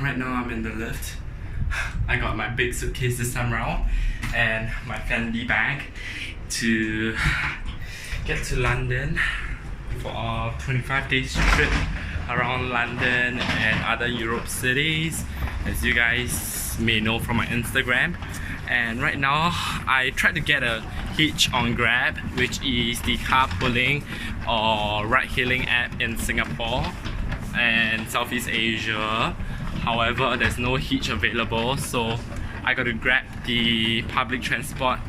right now I'm in the lift. I got my big suitcase this time around and my Fendi bag to get to London for a 25 days trip around London and other Europe cities, as you guys may know from my Instagram. And right now I tried to get a hitch on Grab, which is the carpooling or ride-hailing app in Singapore and Southeast Asia. However, there's no hitch available, so I got to grab the public transport.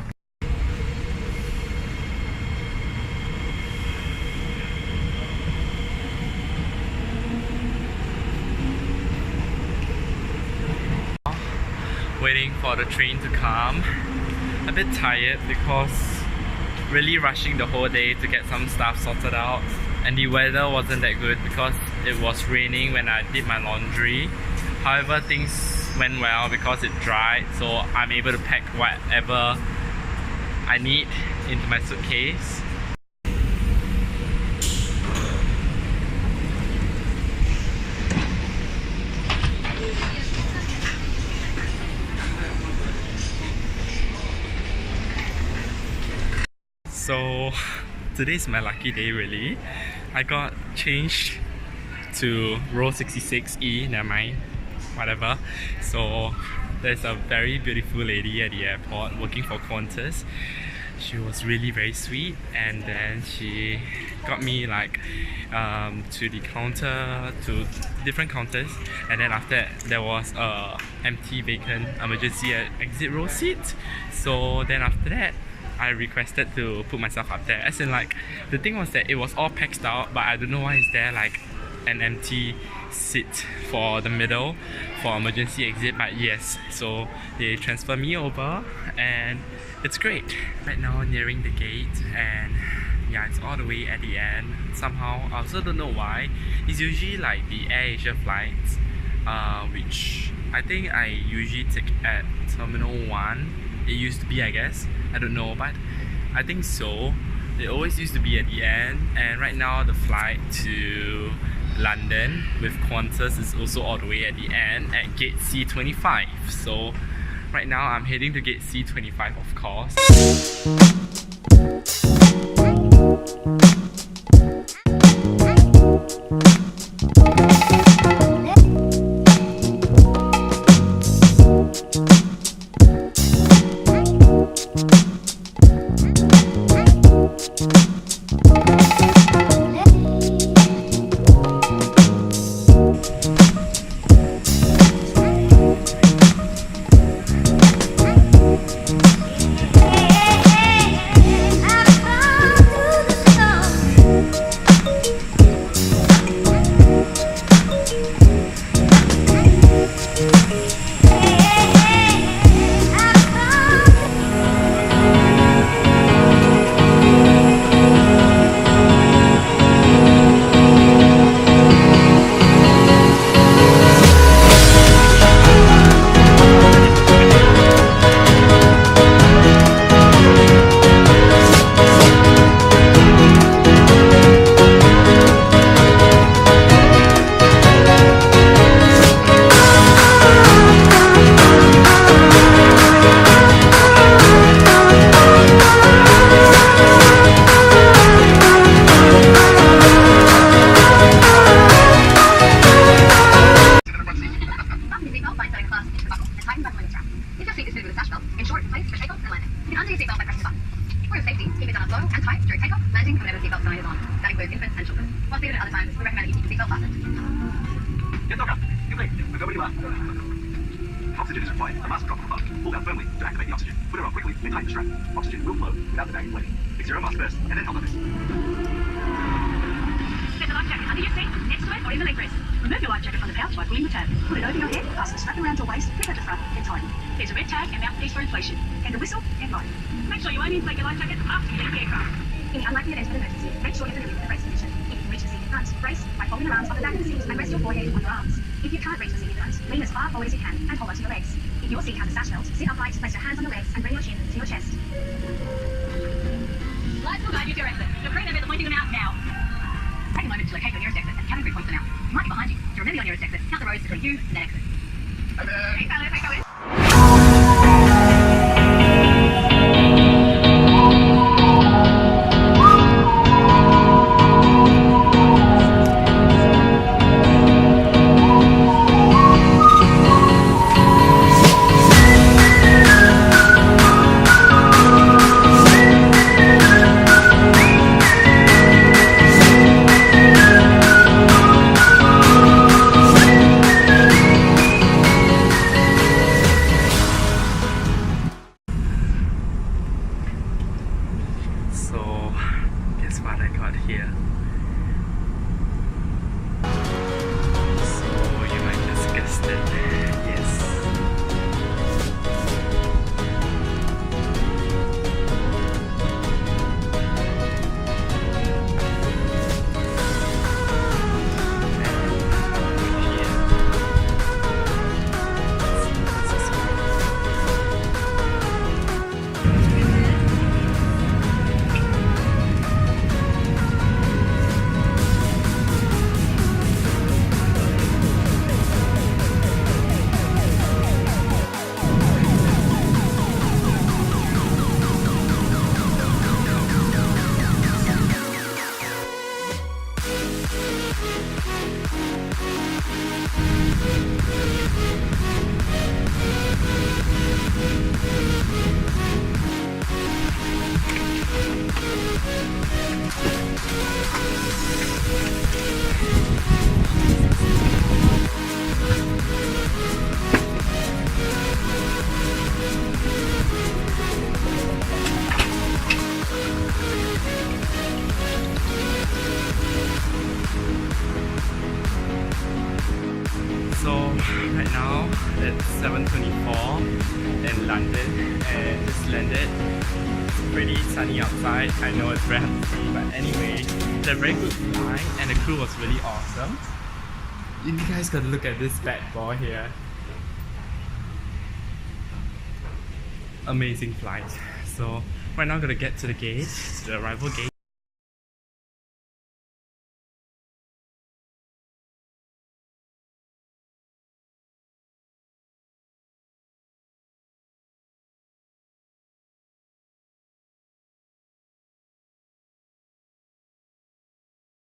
Waiting for the train to come. A bit tired because really rushing the whole day to get some stuff sorted out, and the weather wasn't that good because it was raining when I did my laundry. However, things went well because it dried, so I'm able to pack whatever I need into my suitcase. So today's my lucky day really. I got changed to row 66E, never mind, whatever. So there's a very beautiful lady at the airport working for Qantas. She was really very sweet, and then she got me like to the counter, to different counters, and then after that there was a empty vacant emergency exit row seat. So then after that I requested to put myself up there, as in like the thing was that it was all packed out, but I don't know why is there like an empty seat for the middle for emergency exit. But yes, so they transfer me over and it's great. Right now nearing the gate, and yeah, it's all the way at the end. Somehow I also don't know why. It's usually like the AirAsia flights, which I think I usually take at Terminal 1. It used to be, I guess, I don't know, but I think so. It always used to be at the end, and right now the flight to London with Qantas is also all the way at the end at gate C25. So right now I'm heading to gate C25, of course. Oxygen is required. A mask drop from above. Pull down firmly to activate the oxygen. Put it on quickly, then tighten the strap. Oxygen will flow without the bag inflating. Fix your own mask first, and then help others. Set the life jacket under your seat, next to it, or in the leg rest. Remove your life jacket from the pouch by pulling the tab. Put it over your head, fasten the strap around your waist, clip at the front, then tighten. There's a red tag and mouthpiece for inflation. And a whistle and light. Make sure you only inflate your life jacket after you leave the aircraft. In the unlikely event of an emergency, make sure you're familiar with the brace position. If you can reach the seat in front, brace by folding your arms on the back of the seat and rest your forehead on your arms. If you can't reach the seat in front, lean as far forward as you can and hold onto your legs. If your seat has a sash belt, sit upright, place your hands on your legs and bring your chin to your chest. Lights will guide you to your exit. Your crew members are pointing them out now. Take a moment to locate your nearest exit and cabin crew points them out. It might be behind you. To remember your nearest exit, count the rows between you and that exit. Hey, fellas, how you going? So, guess what I got here? So, you might just guessed it. Yes. So right now it's 7:24 in London and just landed. It's pretty sunny outside. I know it's very hard to see, but anyway, it's a very good flight and the crew was really awesome. You guys gotta look at this bad boy here. Amazing flight. So right now I'm gonna get to the gate, to the arrival gate.